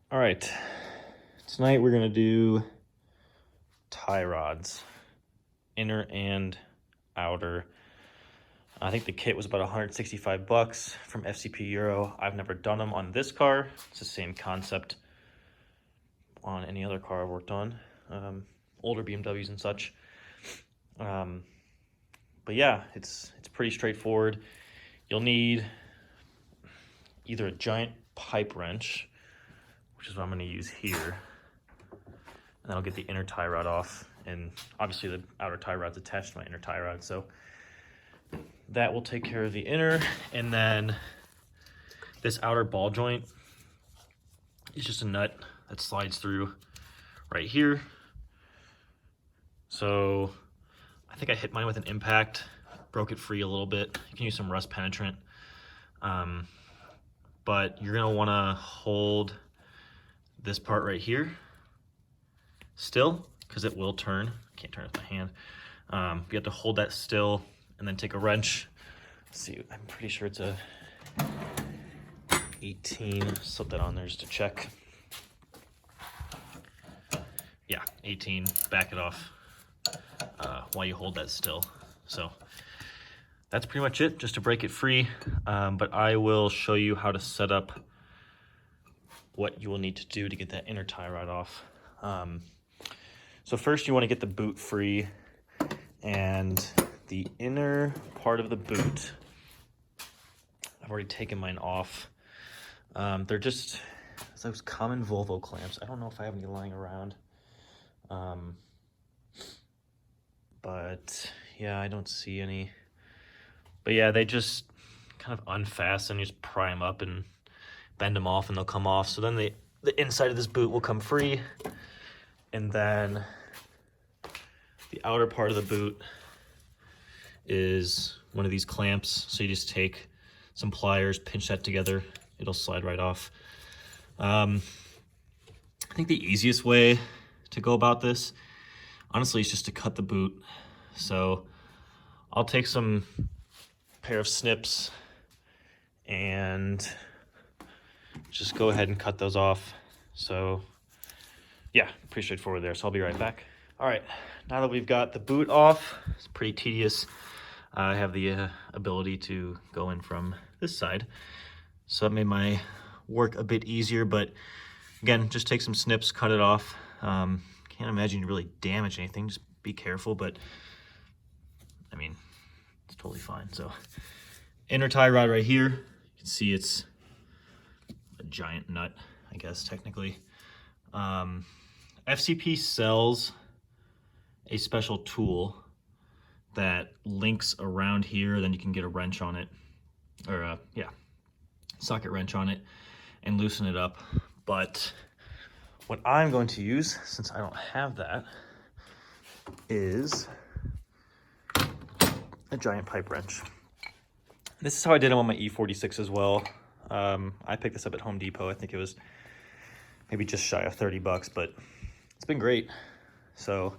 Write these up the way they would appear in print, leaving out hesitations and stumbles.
All right, tonight we're gonna do tie rods, inner and outer. I think the kit was about 165 bucks from FCP Euro. I've never done them on this car. It's the same concept on any other car I've worked on, older BMWs and such. But yeah, it's pretty straightforward. You'll need either a giant pipe wrench, which is what I'm going to use here, and that'll get the inner tie rod off, and obviously the outer tie rod's attached to my inner tie rod, so that will take care of the inner. And then this outer ball joint is just a nut that slides through right here. So I think I hit mine with an impact, broke it free a little bit. You can use some rust penetrant, but you're gonna wanna hold this part right here still, because it will turn. I can't turn it with my hand. You have to hold that still and then take a wrench. Let's see, I'm pretty sure it's a 18. Slip that on there just to check. Yeah, 18. Back it off while you hold that still. So that's pretty much it, just to break it free. But I will show you how to set up what you will need to do to get that inner tie rod off. So first you want to get the boot free, and the inner part of the boot, I've already taken mine off. They're just those common Volvo clamps. I don't know if I have any lying around. But yeah, I don't see any. But yeah, they just kind of unfasten. You just pry them up and bend them off and they'll come off. So then the inside of this boot will come free. And then the outer part of the boot is one of these clamps. So you just take some pliers, pinch that together. It'll slide right off. I think the easiest way to go about this, honestly, is just to cut the boot. So I'll take some pair of snips and just go ahead and cut those off. So yeah, pretty straightforward there. So I'll be right back. All right, now that we've got the boot off, it's pretty tedious. I have the ability to go in from this side. So that made my work a bit easier, but again, just take some snips, cut it off. Can't imagine you really damage anything, just be careful, but I mean, it's totally fine. So inner tie rod right here, you can see it's a giant nut, I guess, technically. FCP sells a special tool that links around here, then you can get a wrench on it, or yeah, socket wrench on it and loosen it up. But what I'm going to use, since I don't have that, is a giant pipe wrench. This is how I did it on my E46 as well. I picked this up at Home Depot. I think it was maybe just shy of 30 bucks, but it's been great. So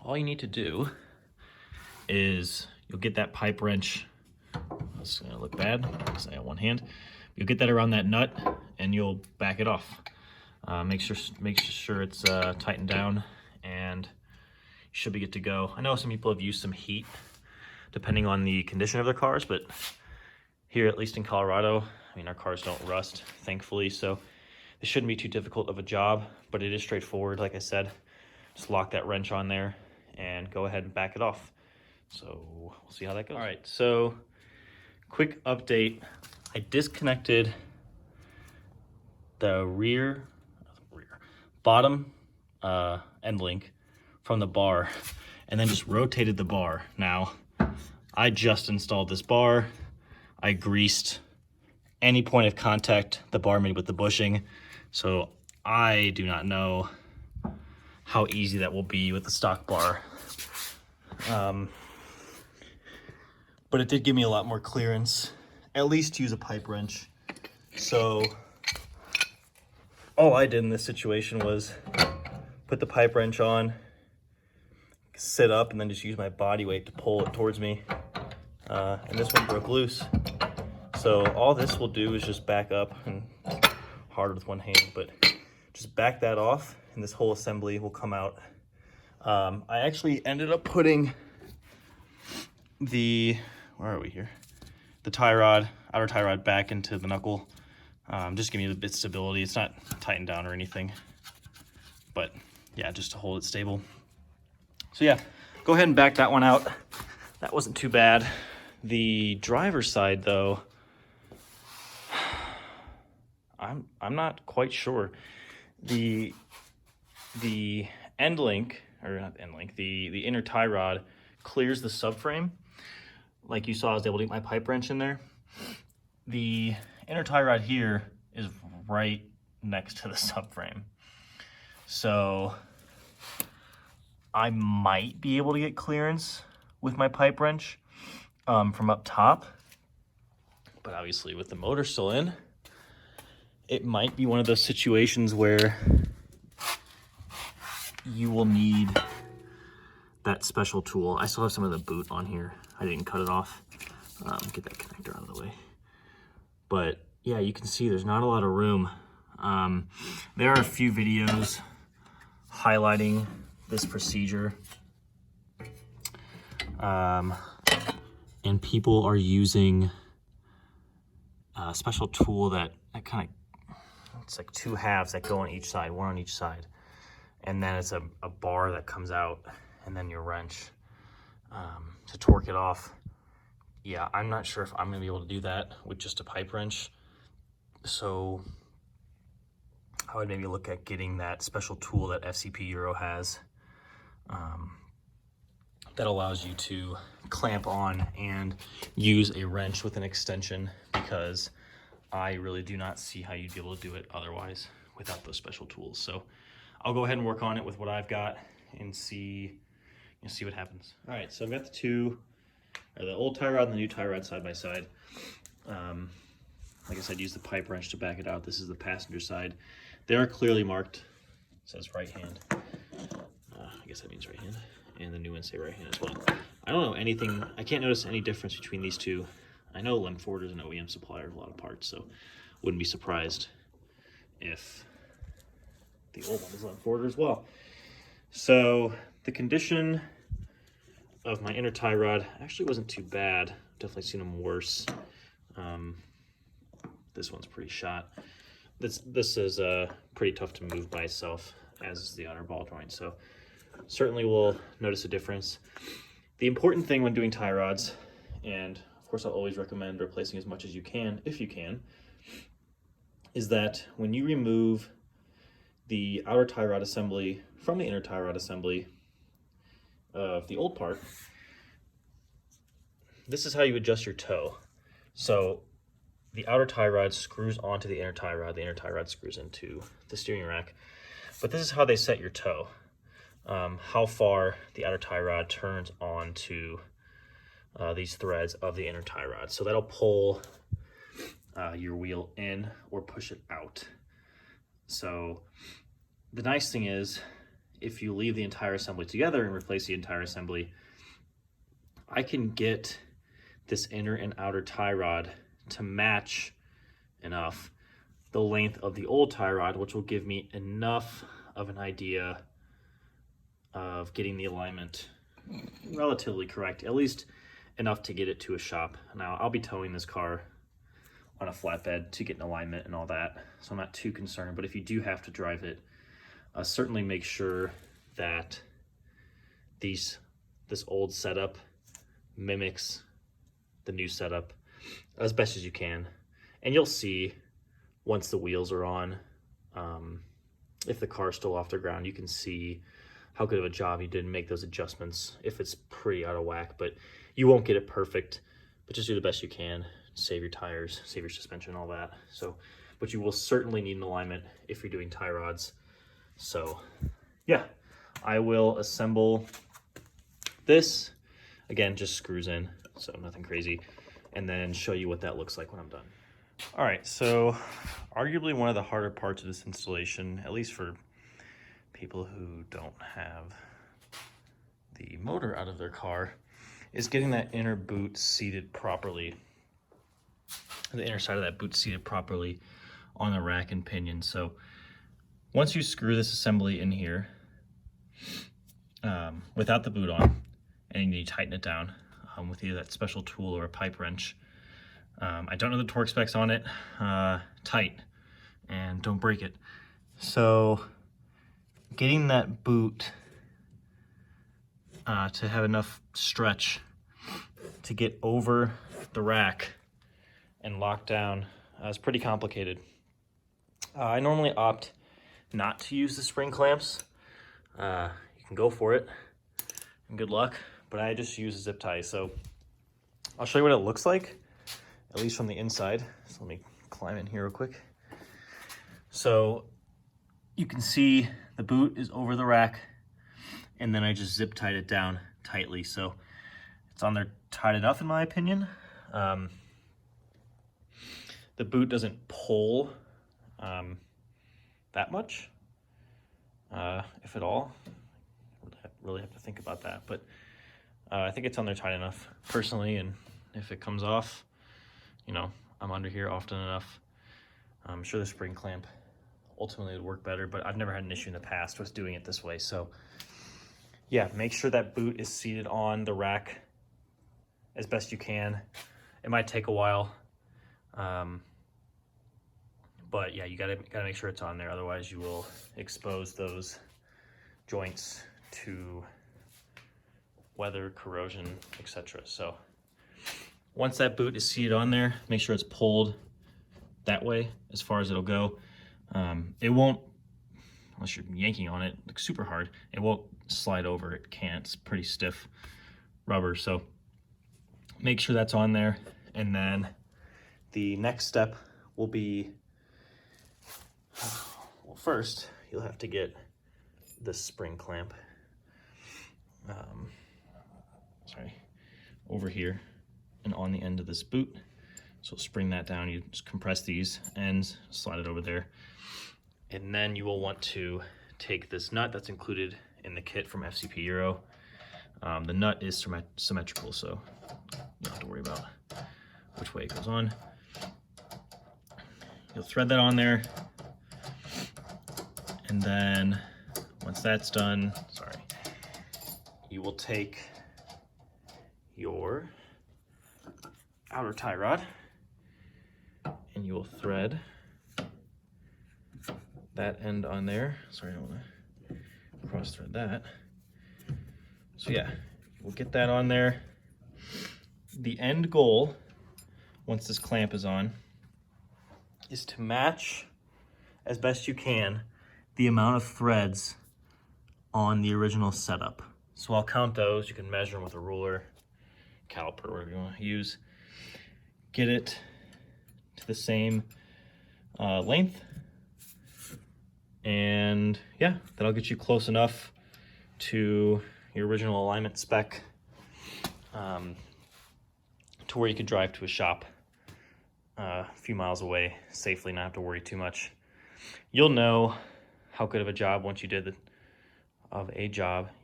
all you need to do is you'll get that pipe wrench. It's gonna look bad because I have one hand. You'll get that around that nut and you'll back it off. Make sure it's tightened down, and you should be good to go. I know some people have used some heat depending on the condition of their cars, but here, at least in Colorado, I mean, our cars don't rust, thankfully, so this shouldn't be too difficult of a job, but it is straightforward. Like I said, just lock that wrench on there and go ahead and back it off. So we'll see how that goes. All right, so quick update. I disconnected the bottom end link from the bar, and then just rotated the bar. Now, I just installed this bar. I greased any point of contact the bar made with the bushing, so I do not know how easy that will be with the stock bar. But it did give me a lot more clearance, at least to use a pipe wrench. So all I did in this situation was put the pipe wrench on, sit up, and then just use my body weight to pull it towards me. And this one broke loose. So all this will do is just back up and hard with one hand, but just back that off and this whole assembly will come out. I actually ended up putting the, where are we here? The tie rod, outer tie rod back into the knuckle. Just give me a bit of stability. It's not tightened down or anything, but yeah, just to hold it stable. So yeah, go ahead and back that one out. That wasn't too bad. The driver's side though, I'm not quite sure. The end link, or not end link, the inner tie rod clears the subframe. Like you saw, I was able to get my pipe wrench in there. The inner tie rod here is right next to the subframe. So I might be able to get clearance with my pipe wrench from up top. But obviously with the motor still in, it might be one of those situations where you will need that special tool. I still have some of the boot on here. I didn't cut it off. Get that connector out of the way. But yeah, you can see there's not a lot of room. There are a few videos highlighting this procedure. And people are using a special tool that kind of, it's like two halves that go on each side, one on each side. And then it's a bar that comes out, and then your wrench to torque it off. Yeah, I'm not sure if I'm gonna be able to do that with just a pipe wrench. So I would maybe look at getting that special tool that FCP Euro has that allows you to clamp on and use a wrench with an extension, because I really do not see how you'd be able to do it otherwise without those special tools. So I'll go ahead and work on it with what I've got and see what happens. All right, so I've got the old tie rod and the new tie rod side by side. Like I said, use the pipe wrench to back it out. This is the passenger side. They are clearly marked. It says right hand. I guess that means right hand. And the new ones say right hand as well. I don't know anything. I can't notice any difference between these two. I know Ford is an OEM supplier of a lot of parts, so wouldn't be surprised if the old one is Ford as well. So the condition of my inner tie rod actually wasn't too bad. Definitely seen them worse. This one's pretty shot. This is pretty tough to move by itself, as is the outer ball joint. So certainly we'll notice a difference. The important thing when doing tie rods, and of course I'll always recommend replacing as much as you can, if you can, is that when you remove the outer tie rod assembly from the inner tie rod assembly of the old part, this is how you adjust your toe. So the outer tie rod screws onto the inner tie rod screws into the steering rack. But this is how they set your toe. How far the outer tie rod turns onto these threads of the inner tie rod. So that'll pull your wheel in or push it out. So the nice thing is, if you leave the entire assembly together and replace the entire assembly, I can get this inner and outer tie rod to match enough the length of the old tie rod, which will give me enough of an idea of getting the alignment relatively correct, at least enough to get it to a shop. Now, I'll be towing this car on a flatbed to get an alignment and all that, so I'm not too concerned. But if you do have to drive it, certainly make sure that this old setup mimics the new setup as best as you can. And you'll see once the wheels are on, if the car's still off the ground, you can see how good of a job you did and make those adjustments if it's pretty out of whack. But you won't get it perfect, but just do the best you can. Save your tires, save your suspension, all that. So, but you will certainly need an alignment if you're doing tie rods. So yeah, I will assemble this. Again, just screws in, so nothing crazy. And then show you what that looks like when I'm done. All right, so arguably one of the harder parts of this installation, at least for people who don't have the motor out of their car, is getting that inner boot seated properly, the inner side of that boot seated properly on the rack and pinion. So once you screw this assembly in here without the boot on, and you need to tighten it down with either that special tool or a pipe wrench. I don't know the torque specs on it. Tight, and don't break it. So getting that boot to have enough stretch to get over the rack and lock down is pretty complicated. I normally opt not to use the spring clamps. You can go for it and good luck, but I just use a zip tie. So I'll show you what it looks like, at least from the inside. So let me climb in here real quick. So you can see the boot is over the rack, and then I just zip tied it down tightly. So it's on there tight enough in my opinion. The boot doesn't pull that much, if at all. Really have to think about that, but I think it's on there tight enough personally, and if it comes off, you know, I'm under here often enough. I'm sure the spring clamp ultimately would work better, but I've never had an issue in the past with doing it this way. So yeah, make sure that boot is seated on the rack as best you can. It might take a while, but yeah, you gotta make sure it's on there. Otherwise you will expose those joints to weather, corrosion, etc. So once that boot is seated on there, make sure it's pulled that way as far as it'll go. It won't, unless you're yanking on it like super hard, it won't slide over. It can't. It's pretty stiff rubber. So make sure that's on there. And then the next step will be, well, first you'll have to get this spring clamp over here and on the end of this boot. So spring that down, you just compress these ends, slide it over there. And then you will want to take this nut that's included in the kit from FCP Euro. The nut is symmetrical, so you don't have to worry about which way it goes on. You'll thread that on there. And then once that's done, you will take your outer tie rod and you will thread that end on there. Sorry, I don't want to cross thread that. So yeah, we'll get that on there. The end goal, once this clamp is on, is to match as best you can the amount of threads on the original setup. So I'll count those. You can measure them with a ruler, caliper, whatever you want to use. Get it to the same length, and yeah, that'll get you close enough to your original alignment spec to where you could drive to a shop a few miles away safely, not have to worry too much. You'll know how good of a job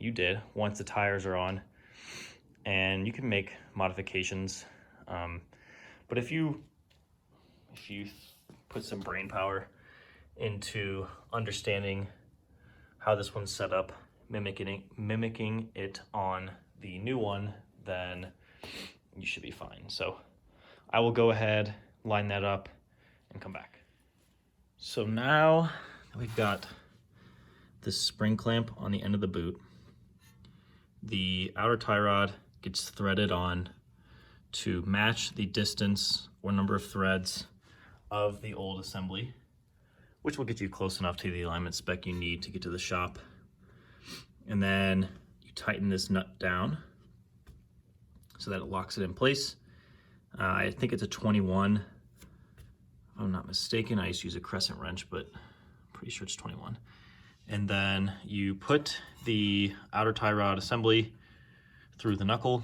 you did once the tires are on, and you can make modifications. But if you put some brain power into understanding how this one's set up, mimicking it on the new one, then you should be fine. So I will go ahead, line that up, and come back. So now we've got this spring clamp on the end of the boot. The outer tie rod gets threaded on to match the distance or number of threads of the old assembly, which will get you close enough to the alignment spec you need to get to the shop. And then you tighten this nut down so that it locks it in place. I think it's a 21. If I'm not mistaken, I used to use a crescent wrench, but I'm pretty sure it's 21. And then you put the outer tie rod assembly through the knuckle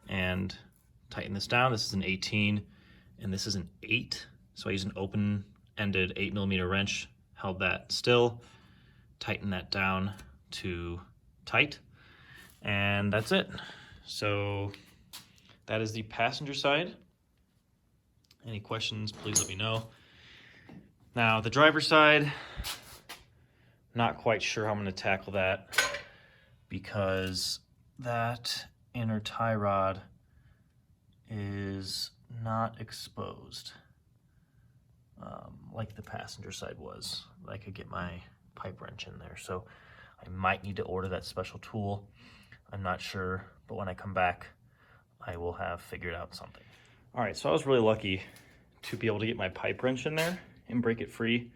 and tighten this down. This is an 18 and this is an 8. So I use an open-ended 8mm wrench, held that still, tighten that down to tight, and that's it. So that is the passenger side. Any questions, please let me know. Now the driver's side, not quite sure how I'm going to tackle that because that inner tie rod is not exposed like the passenger side was. I could get my pipe wrench in there, so I might need to order that special tool. I'm not sure, but when I come back, I will have figured out something. All right, so I was really lucky to be able to get my pipe wrench in there and break it free,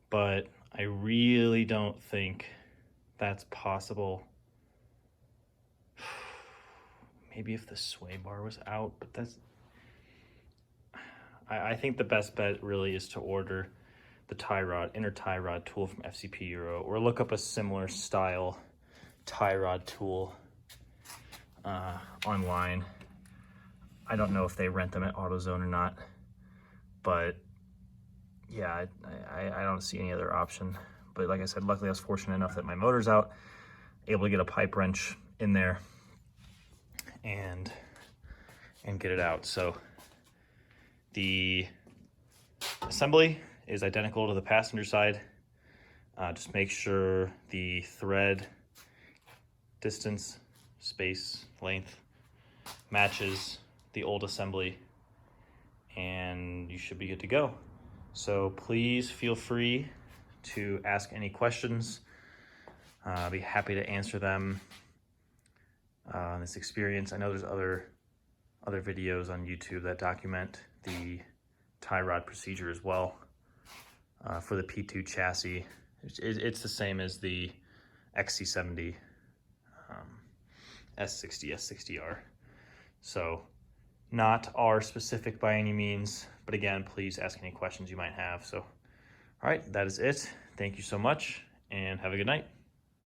but I really don't think that's possible. Maybe if the sway bar was out, but I think the best bet really is to order the tie rod, inner tie rod tool from FCP Euro, or look up a similar style tie rod tool online. I don't know if they rent them at AutoZone or not, but yeah, I don't see any other option. But like I said, luckily I was fortunate enough that my motor's out, able to get a pipe wrench in there and get it out. So the assembly is identical to the passenger side. Just make sure the thread distance, space, length matches the old assembly, and you should be good to go. So please feel free to ask any questions. I'll be happy to answer them on this experience. I know there's other videos on YouTube that document the tie rod procedure as well for the P2 chassis. It's the same as the XC70 S60, S60R. So not R specific by any means, but again, please ask any questions you might have. So, all right, that is it. Thank you so much and have a good night.